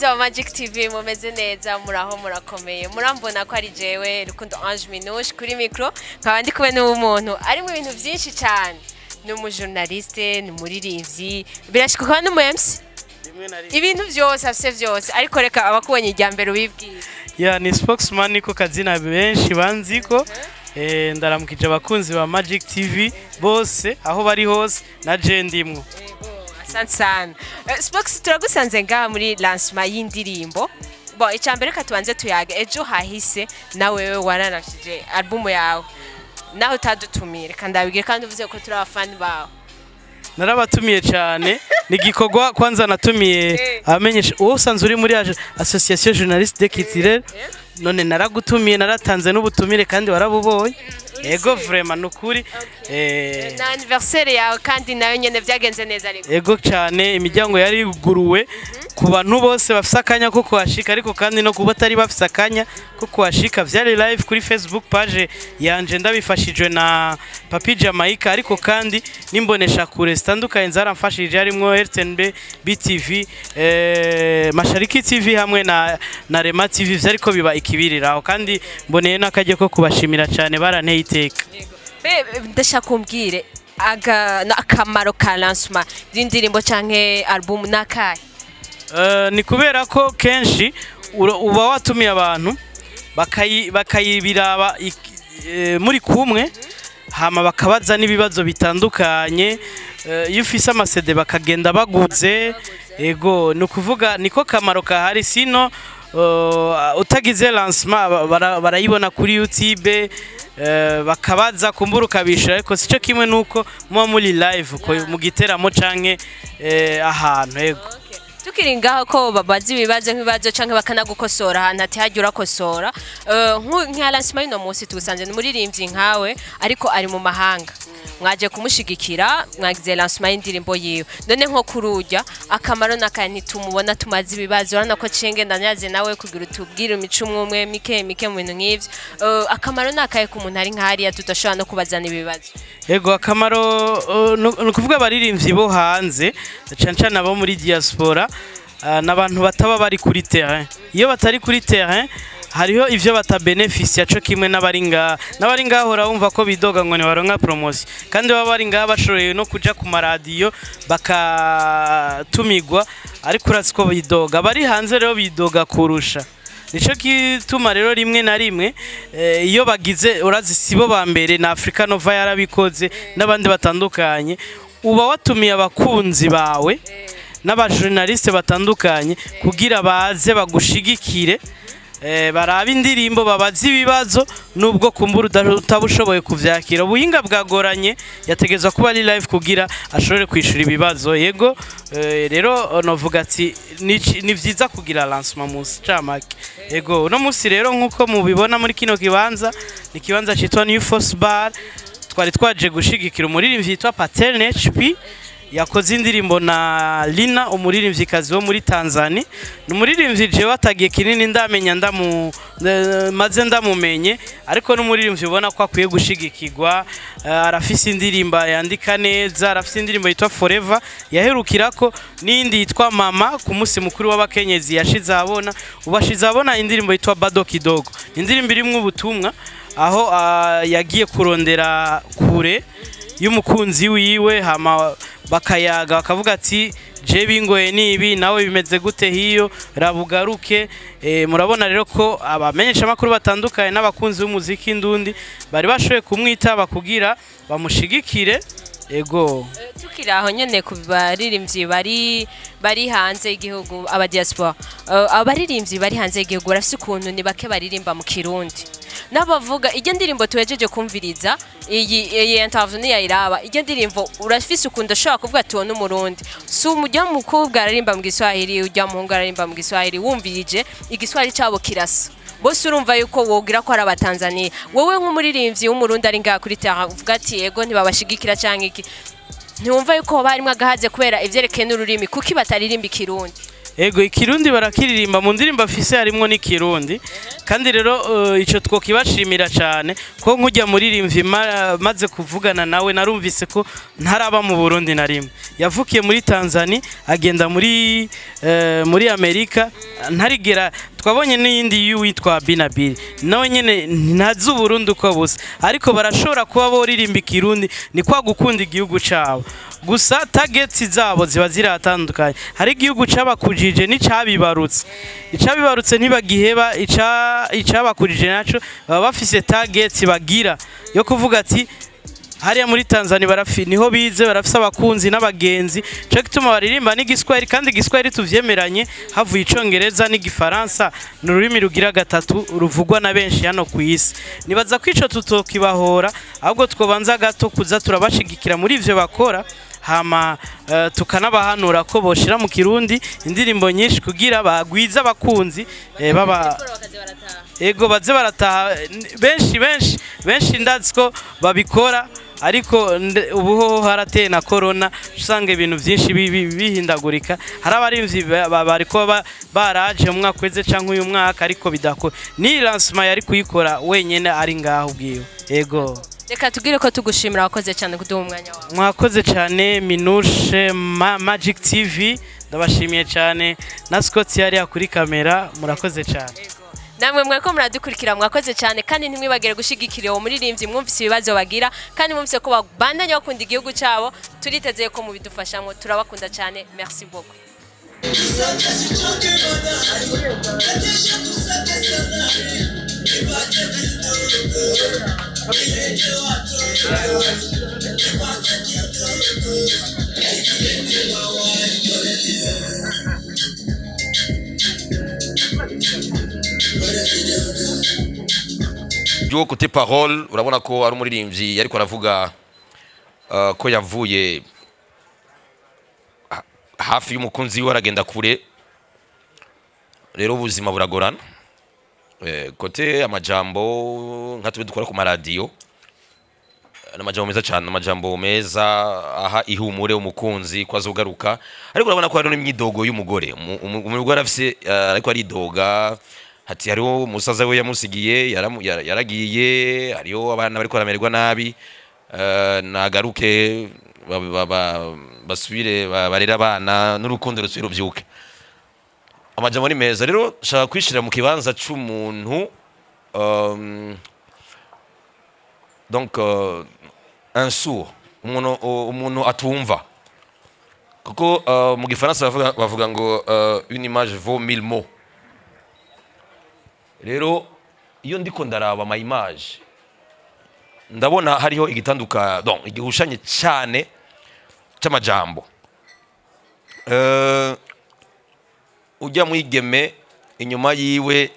bakunzi ba Magic TV mumeze neza muraho murakomeye murambona ko ari jewe Rukundo Ange Minouche kuri micro nkaba ndi kumwe n'umuntu ari mu bintu byinshi cyane ni umujournaliste ni umuririmbyi birashika ko ni MC ibintu byose afise byose ariko reka abakubonye ijya mbere ubibwira ya ni spokesman niko kazina benshi banziko ndaramukije abakunzi ba Magic TV bose aho bari hose na je ndimwo. Asante sana. Spox turagusanze ngaha muri lancement y'indirimbo. Bo icambere katubanze tuyage ejo hahise nawe waranashije album yawe. Nawe utadutumire kandi abigire kandi uvuze ko turi abafani bawe. Narabatumiye cyane nigikogwa kwanza natumiye amenyesha uwo usanzwe uri muri Association Journaliste de Kitirere none naragutumiye naratanze n'ubutumire kandi warabubonye. Ego vraiment nukuri na anniversaire yawe kandi nayo nyene byagenze neza ariko ego cyane imiryango yari guruwe ku bantu bose bafise akanya ko kuhashika ariko kandi no kuba atari bafise akanya ko kuhashika vyari live kuri Facebook page yanje ndabifashijwe na Papi Jamaica ariko kandi nimbonesha kure zitandukanye zaramfashije harimo RTNB BTV Mashariki TV hamwe na Rema TV vyariko biba ikibiriraho kandi mboneye nakaje ko kubashimira cyane baranteye iteka. Ndashaka kumbwire akamaro ka lancement y'indirimbo canke album nakaye. Ni kubera ko kenshi uba watumiye abantu bakayibiraba muri kumwe hama bakabaza n'ibibazo bitandukanye iyo ufise amasede bakagenda baguze ego ni ukuvuga niko kamaro kahari sino utagize lancement barayibona kuri YouTube bakabaza kumbura ukabishira ariko sico kimwe nuko muba muri live mu giteramo canke ahantu ego tukiri ngaho ko babazi ibibazo nk'ibibazo canke bakanagukosora ahantu ati hajya urakosora nka lancement y'ino munsi tugusanze n'umuririmbyi nkawe ariko ari mu mahanga mwaje kumushigikira mwagize lancement y'indirimbo yiwe none nko kurujya akamaro nakaye ntitumubona tumaze ibibazo urana ko cenge ndanyaze nawe kugira utubwire imico umwe mike mu bintu nk'ivyo akamaro nakaye ku muntu ari nk'ahariya tudashobora no kubazana ibibazo ego akamaro nukuvuga abaririmbyi bo hanze cyane abo muri diaspora n'abantu bataba bari kuri terrain iyo batari kuri terrain hariho ivyo batabeneficia cyo kimwe n'abari ngaho urumva ko bidoga ngo ne baronka promotion kandi baba bari ngaho bashoreye no kuja ku maradiyo bakatumigwa ariko uratsko bidoga bari hanze rero bidoga kurusha nico kituma rero rimwe na rimwe iyo bagize urazi sibo ba mbere na Africa Nova yarabikoze n'abandi batandukanye uba watumiye abakunzi bawe n'abajournaliste batandukanye kugira baze bagushigikire baraba indirimbo babaza ibibazo nubwo kumbura utabushoboye kuvyakira ubuhinga bwagoranye yategezwa kuba ari live kugira ashobore kwishura ibibazo yego rero novuga ati ni vyiza kugira lancement mu camake yego no musi rero nkuko mubibona muri kino kibanza ni kibanza citwa New Force Bar twari twaje gushigikira umuririmbyi yitwa Paterne HP yakoze indirimbo na Lina umuririmvyikazi wo muri Tanzania numuririmbyi je watagiye kinini ndamenya maze ndamumenye ariko numuririmbyi ubona ko akwiye gushigikirwa arafise indirimba yandika neza arafise indirimbo yitwa Forever yaherukirako nindi yitwa Mama ku musi mukuru w'abakenyezi yashize abona ubashize abona indirimbo yitwa Bado Kidogo indirimbo irimwe ubutumwa aho yagiye kurondera kure y'umukunzi wiwe hama bakayaga bakavuga ati je bingoye nibi nawe bimeze gute hiyo rabugaruke murabona rero ko abamenyesha makuru batandukanye n'abakunzi b'umuziki ndundi bari bashoye kumwitaba kugira bamushigikire ego tukira aho nyene ku baririmbyi bari hanze y'igihugu aba diaspora abaririmbyi bari hanze y'igihugu barafise ukuntu ni bake baririmba mu Kirundi nabavuga ijye ndirimbo tuwejeje kumviriza iyi interview ya iraba ijye ndirimbo urafise ukunda shaka kuvuga ati wone umurundi si umujya mukubwa ararimba mu Giswahili ujya mu Hungara ararimba mu Giswahili wumvirije igiswahili cabo kirasa bose urumva yuko wogira ko ari abatanzania wowe nk'umuririmbyi w'umurundi ari ngaha kuri terrain uvuga ati yego ntibabashigikira canke iki ntiwumva yuko barimwe agahaze kubera ivyerekeye n'ururimi kuki bataririmba Kirundi ego ikirundi barakiririmba mu ndirimbo afise harimo n'ikirundi kandi rero ico twokibashimira cyane ko nkujya muririmbyi maze kuvugana nawe narumvise ko ntaraba mu Burundi na rimwe yavukiye muri Tanzania agenda muri Amerika ntarigera twabonye n'iyindi y'uwitwa Binabiri nawe nyene ntazi Burundi uko busa ariko barashobora kuba boririmba ikirundi ni kwa gukunda igihugu cabo gusa targets zabo ziba ziratandukanye hari igihugu cabakujije n'icabibarutse icabibarutse ntibagiheba icabakujije naco baba bafise targets bagira yo kuvuga ati hariya muri Tanzania niho bize barafise abakunzi n'abagenzi cyo gituma baririmba n'igiswahili kandi igiswahili tuvyemeranye havuye icongereza n'igifaransa n'ururimi rugira gatatu ruvugwa na benshi hano ku isi nibaza ko ico tutokibahora ahubwo twobanza gato kuza turabashigikira muri ivyo bakora hama tukanabahanura ko boshira mu kirundi indirimbo nyinshi kugira bagwiza abakunzi baba ego baze barataha benshi ndazi ko babikora ariko ubuho harateye na corona usanga ibintu byinshi bihindagurika hari abarimvyi bariko baraje mu mwaka weze canke uyu mwaka ariko bidakora ni lancement yari kuyikora wenyene ari ngaho ubwiyo ego reka tugire ko tugushimira wakoze cyane kuduha umwanya wawe mwakoze cyane Minushe Magic TV ndabashimiye cyane na Scott yari kuri kamera murakoze cyane namwe mweko muradukurikira mwakoze cyane kandi ntimwibagire gushigikira uwo muririmbyi mwumvise ibibazo bagira kandi mwumvise ko babandanya bakunda igihugu cyabo turitezeye ko mubidufashamo turabakunda cyane merci beaucoup Duo côté parole urabona ko ari umuririmbyi ariko aravuga ko yavuye hafi y'umukunzi we aragenda kure rero ubuzima buragorana côté amajambo nka tube dukora ku maradiyo n'amajambo meza cyane amajambo meza aha ihumure umukunzi ko azogaruka ariko urabona ko hari n'imyidogo y'umugore umugore afise ariko ari doga hati hariho umusaza we yamusigiye yaragiye hariho abana bariko baramererwa nabi nagaruke basubire barera abana n'urukundo rusubire rubyuke amajambo ni meza rero shaka kwishira mu kibanza c'umuntu donc un sourd umuntu atumva kuko mu gifaransa bavuga ngo une image vaut 1000 mots rero iyo ndiko ndaraba ama image ndabona hariho igitanduka donc igihushanye cyane c'amajambo ujya mwigeme inyuma yiwe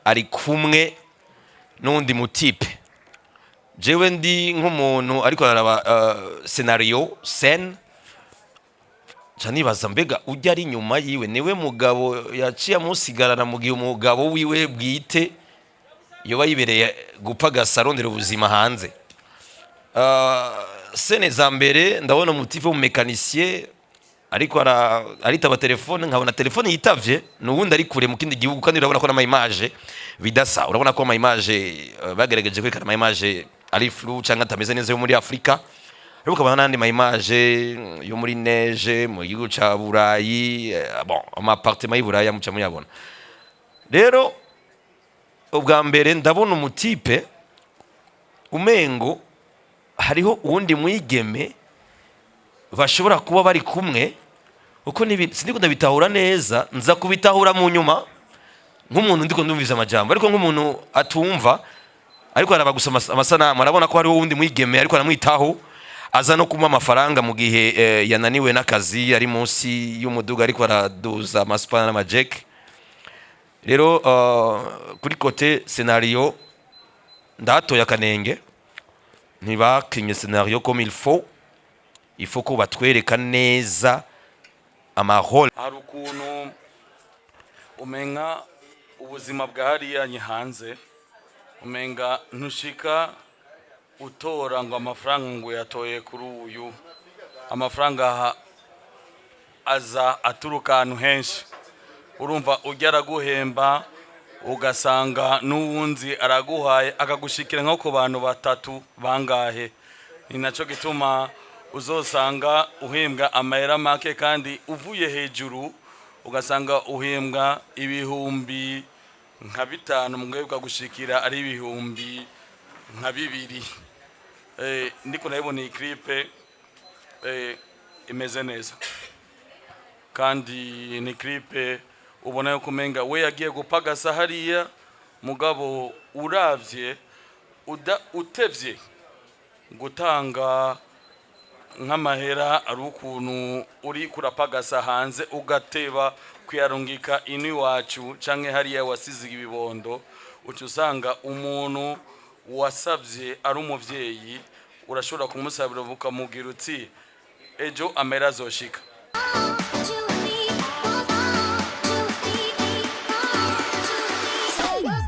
ari kumwe n'undi mutipe jewe ndi nk'umuntu ariko araba scenario scene Chanibaza mbega ujya ari nyuma yiwe niwe mugabo yaciye amusigarana mu gihe umugabo wiwe bwite yoba yibereye gupagasa arondera ubuzima hanze sene za mbere ndabona umutife w'umumekanisiye ariko aritaba telefone nkabona telefone yitavye n'ubundi ari kure mu kindi gihugu kandi urabona ko n'ama image bidasa urabona ko ama image bagerageje kwerekana ama image ari flou cyangwa atameze neza yo muri Afrika ariko ukabona n'andi ma image yo muri neige mu gihugu ca Burayi bon ama appartement y'Iburayi muca muyabona rero ubwa mbere ndabona umutipe umengo hariho uwundi mwigeme bashobora kuba bari kumwe uko sindiko ndabitahura neza nza kubitahura mu nyuma nk'umuntu ndiko ndumviza amajambo ariko nk'umuntu atumva ariko araba gusoma amasanamu arabona ko hariho uwundi mwigeme ariko aramwitaho aza no kuma amafaranga mu gihe yananiwe n'akazi ari munsi y'umuduga ariko araduza amasupana n'amajek rero kuri kote scenario ndatoya kanenge ntibakinye scenario comme il faut ko batwereka neza amahoro hari ukuntu umenga ubuzima bwariyanye hanze umenga ntushika utora ngo amafaranga ngo yatoye kuri uyu amafaranga aza aturuka ahantu henshi urumva ujya araguhemba ugasanga n'uwundi araguhaye akagushikira nko ku bantu batatu bangahe. Ni nacyo gituma uzosanga uhembwa amahera make kandi uvuye hejuru ugasanga uhembwa ibihumbi nka 5 mugwebwa gushikira ari ibihumbi nka 2. Ndiko nabibona iyi clip imeze neza kandi ni clip ubona yo kumenga we yagiye gupagasa hariya mugabo uravye utevye gutanga nk'amahera ari ukuntu uri kurapagasa hanze ugateba kuyarungika ini wacu canke hariya wasize ibibondo uca usanga umuntu wasavye ari umuvyeyi urashobora kumusabira ukamubwira uti ejo amahera azoshika